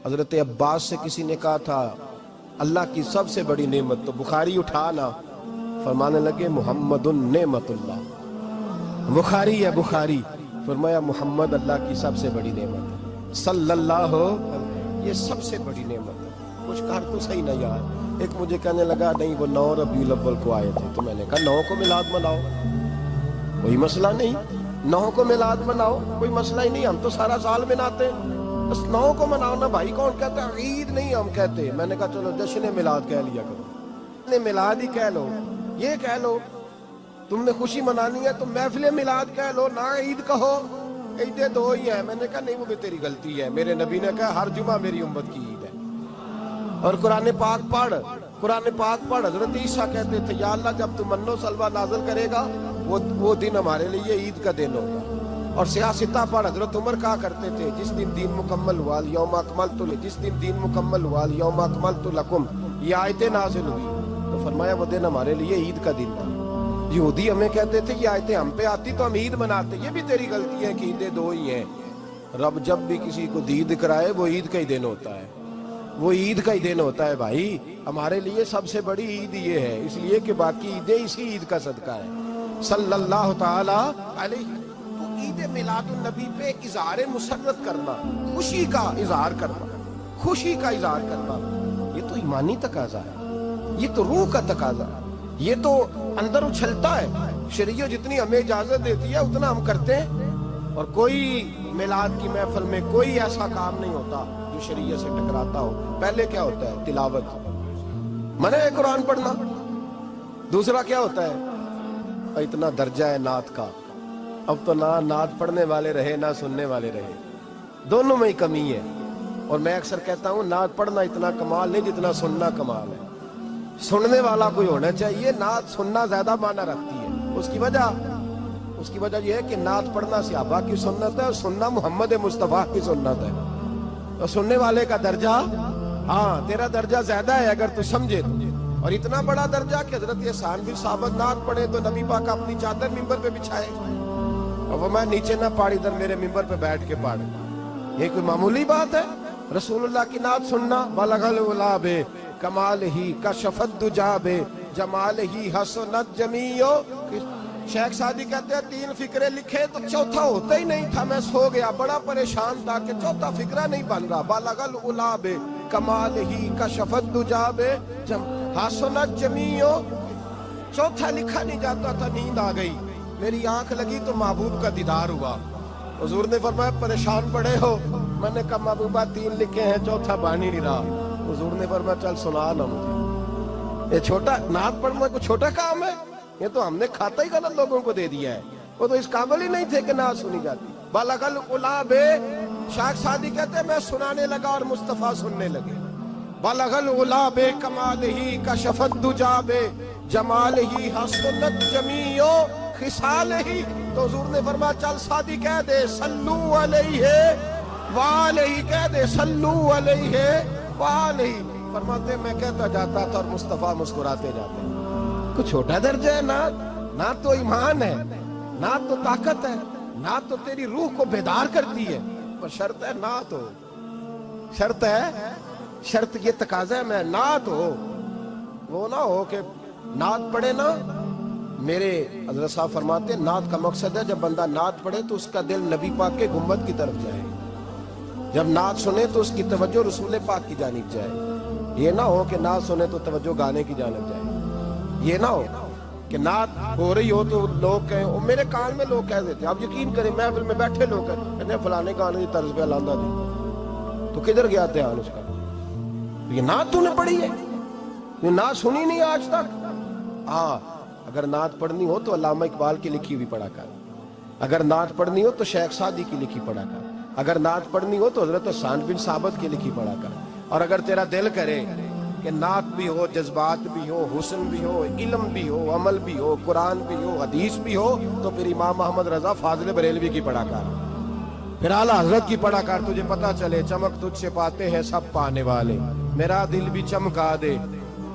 حضرت عباس سے کسی نے کہا تھا اللہ کی سب سے بڑی نعمت، تو بخاری اٹھانا، فرمانے لگے محمد نعمت اللہ، بخاری ہے بخاری، فرمایا محمد اللہ کی سب سے بڑی نعمت ہے، صلی اللہ، یہ سب سے بڑی نعمت ہے۔ کچھ کہا تو صحیح نہ یار، ایک مجھے کہنے لگا نہیں وہ 9 ربیع الاول کو آئے تھے، تو میں نے کہا 9 کو میلاد مناؤ، کوئی مسئلہ نہیں، 9 کو میلاد مناؤ، کوئی مسئلہ ہی نہیں، ہم تو سارا سال مناتے ہیں، بس 9 کو مناؤ نا بھائی، کون کہتا ہے عید نہیں ہم کہتے۔ میں نے کہا چلو جشن میلاد کہہ لیا کرو، میلاد ہی کہہ لو، یہ کہہ لو، تم نے خوشی منانی ہے تو محفل میلاد کہہ لو، نہ عید کہو، عیدیں 2 ہی ہیں۔ میں نے کہا نہیں وہ بھی تیری غلطی ہے، میرے نبی نے کہا ہر جمعہ میری امت کی عید ہے۔ اور قرآن پاک پڑھ، قرآن پاک پڑھ، حضرت عیسیٰ کہتے تھے یا اللہ جب تو من و سلوہ نازل کرے گا وہ دن ہمارے لیے عید کا دن ہوگا۔ اور سیاستہ پڑھ، حضرت عمر کہا کرتے تھے جس دن دین مکمل ہوا یوم اکملت، جس دن دین مکمل ہوا یوم اکملت لکم، یہ آیتیں نازل ہوئی تو فرمایا وہ دن ہمارے لیے عید کا دن تھا۔ یہودی ہمیں کہتے تھے یہ آیتیں ہم پہ آتی تو ہم عید مناتے، یہ بھی تیری غلطی ہے کہ عیدیں 2 ہی ہیں۔ رب جب بھی کسی کو دید کرائے وہ عید کا ہی دن ہوتا ہے، وہ عید کا ہی دن ہوتا ہے بھائی۔ ہمارے لیے سب سے بڑی عید یہ ہے، اس لیے کہ باقی عیدیں اسی عید کا صدقہ ہے، صلی اللہ تعالی علیہ۔ تو عید میلاد النبی پہ اظہار مسرت کرنا، خوشی کا اظہار کرنا، خوشی کا اظہار کرنا، یہ تو ایمانی تقاضا ہے، یہ تو روح کا تقاضا ہے، یہ تو اندر اچھلتا ہے۔ شریعت جتنی ہمیں اجازت دیتی ہے اتنا ہم کرتے ہیں، اور کوئی میلاد کی محفل میں کوئی ایسا کام نہیں ہوتا جو شریعت سے ٹکراتا ہو۔ پہلے کیا ہوتا ہے؟ تلاوت، منع ہے قرآن پڑھنا۔ دوسرا کیا ہوتا ہے؟ اتنا درجہ ہے نعت کا، اب تو نہ نعت پڑھنے والے رہے نہ سننے والے رہے، دونوں میں ہی کمی ہے۔ اور میں اکثر کہتا ہوں نعت پڑھنا اتنا کمال نہیں جتنا سننا کمال ہے۔ سننے والا کوئی ہونا چاہیے، نعت سننا زیادہ معنی رکھتی ہے۔ اس کی وجہ یہ ہے کہ نعت پڑھنا صحابہ کی سنت ہے اور سننا محمد مصطفیٰ کی سنت ہے، اور سننے والے کا درجہ، ہاں تیرا درجہ زیادہ ہے اگر تو سمجھے تو۔ اور اتنا بڑا درجہ کہ حضرت احسان بن ثابت نعت پڑھے تو نبی پاک اپنی چادر ممبر پہ بچھائے اور وہ میں نیچے نہ پاڑ، ادھر میرے ممبر پہ بیٹھ کے پاڑ، یہ کوئی معمولی بات ہے؟ رسول اللہ کی نعت سننا، بلغ العلا بے کمال ہی کشفت دجا بے جمال ہی حسنت جمیع۔ شیخ سعدی کہتے ہیں 3 فقرے لکھے تو چوتھا ہوتا ہی نہیں تھا، میں سو گیا، بڑا پریشان تھا کہ چوتھا فقرہ نہیں بن رہا۔ بلغ العلا بے کمال ہی کشفت دجا بے حسنت جمیع، چوتھا لکھا نہیں جاتا تھا، نیند آ گئی، میری آنکھ لگی تو محبوب کا دیدار ہوا۔ حضور نے فرمایا پریشان پڑے ہو؟ میں نے کہا محبوبہ 3 لکھے ہیں، چوتھا بن ہی نہیں رہا۔ حضور نے فرمایا چل سنا نا مجھے، یہ چھوٹا نعت پڑھنا کوئی چھوٹا کام ہے؟ یہ تو ہم نے کھاتا ہی غلط لوگوں کو دے دیا ہے، وہ تو اس قابل ہی نہیں تھے کہ نعت سنی جاتی۔ بلغ العلا بے، شیخ سعدی کہتے ہیں میں سنانے لگا اور مصطفیٰ سننے لگے۔ بلغ العلا بے کمال ہی کشفت دجا بے جمال ہی حسنت جمیع خصال ہی۔ تو حضور نے فرمایا چل سعدی کہہ دے صلو علیہ وآلہ، کہہ دے صلو علیہ وآلہ۔ فرماتے میں کہتا جاتا تھا اور مصطفیٰ مسکراتے جاتے۔ کچھ چھوٹا درجہ ہے نعت تو ایمان ہے، نعت تو طاقت ہے، نعت تو تیری روح کو بیدار کرتی ہے، پر شرط ہے نعت ہو، شرط ہے، شرط یہ تقاضا ہے میں نعت ہو، وہ نہ ہو کہ نعت پڑھے نا۔ میرے حضرت صاحب فرماتے ہیں نعت کا مقصد ہے جب بندہ نعت پڑھے تو اس کا دل نبی پاک کے گنبد کی طرف جائے، جب نعت سنے تو اس کی توجہ رسول پاک کی جانب جائے۔ یہ نہ ہو کہ نعت سنے تو توجہ گانے کی جانب جائے، یہ نہ ہو کہ نعت ہو رہی ہو تو لوگ کہیں، اور میرے کان میں لوگ کہہ دیتے ہیں، آپ یقین کریں محفل میں بیٹھے لوگ کہتے ہیں فلانے گانے کی طرز پہ لاندہ دی، تو کدھر گیا دھیان اس کا؟ یہ نعت تو نے پڑھی ہے، یہ نعت سنی نہیں آج تک۔ ہاں اگر نعت پڑھنی ہو تو علامہ اقبال کی لکھی ہوئی پڑھا کر، اگر نعت پڑھنی ہو تو شیخ سعدی کی لکھی پڑھا کر، اگر نعت پڑھنی ہو تو حضرت احسان بن ثابت کی لکھی پڑھا کر۔ اور اگر تیرا دل کرے کہ نعت بھی ہو، جذبات بھی ہو، حسن بھی ہو، علم بھی ہو، عمل بھی ہو، قرآن بھی ہو، حدیث بھی ہو، تو پھر امام محمد رضا فاضل بریلوی کی پڑھا کر، پھر اعلیٰ حضرت کی پڑھا کر، تجھے پتا چلے چمک تجھ سے پاتے ہیں سب پانے والے، میرا دل بھی چمکا دے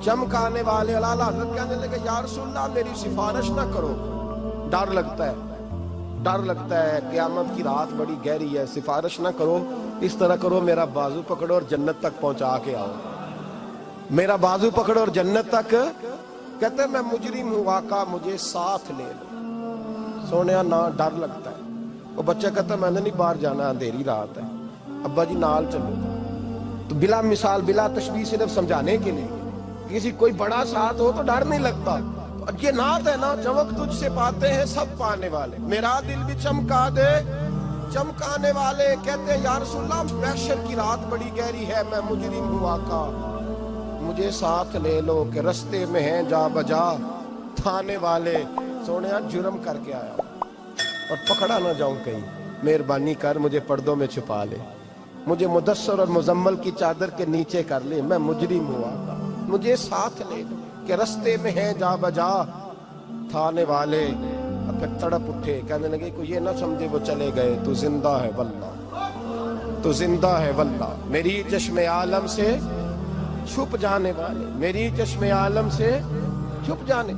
چمکانے والے۔ اعلیٰ حضرت کہنے لگے یا رسول اللہ میری سفارش نہ کرو، ڈر لگتا ہے قیامت کی رات بڑی گہری ہے، سفارش نہ کرو اس طرح کرو میرا بازو پکڑو اور جنت تک پہنچا کے آؤ، میرا بازو پکڑو اور جنت تک. کہتے ہیں میں مجرم ہوں آقا مجھے ساتھ لے لو. سونے نہ ڈر لگتا ہے. وہ بچہ کہتا ہے میں نے نہیں باہر جانا اندھیری رات ہے، ابا جی نال چلو. تو بلا مثال بلا تشبیہ صرف سمجھانے کے لیے، کسی کوئی بڑا ساتھ ہو تو ڈر نہیں لگتا. یہ نعت ہے نا، چمک تجھ سے پاتے ہیں سب پانے والے، میرا دل بھی چمکا دے چمکانے والے. کہتے ہیں یا رسول اللہ محشر کی رات بڑی گہری ہے، میں مجرم ہوں آقا مجھے ساتھ لے لو کہ رستے میں ہیں جا بجا تھانے والے. سونے جرم کر کے آیا اور پکڑا نہ جاؤں کہیں، مہربانی کر مجھے پردوں میں چھپا لے، مجھے مدثر اور مزمل کی چادر کے نیچے کر لے، میں مجرم ہوں آقا مجھے ساتھ لے لو کہ رستے میں ہیں جا بجا تھانے والے. اب پھر تڑپ اٹھے، کہنے لگے کوئی یہ نہ سمجھے وہ چلے گئے، تو زندہ ہے واللہ تو زندہ ہے واللہ، میری چشم عالم سے چھپ جانے والے، میری چشم عالم سے چھپ جانے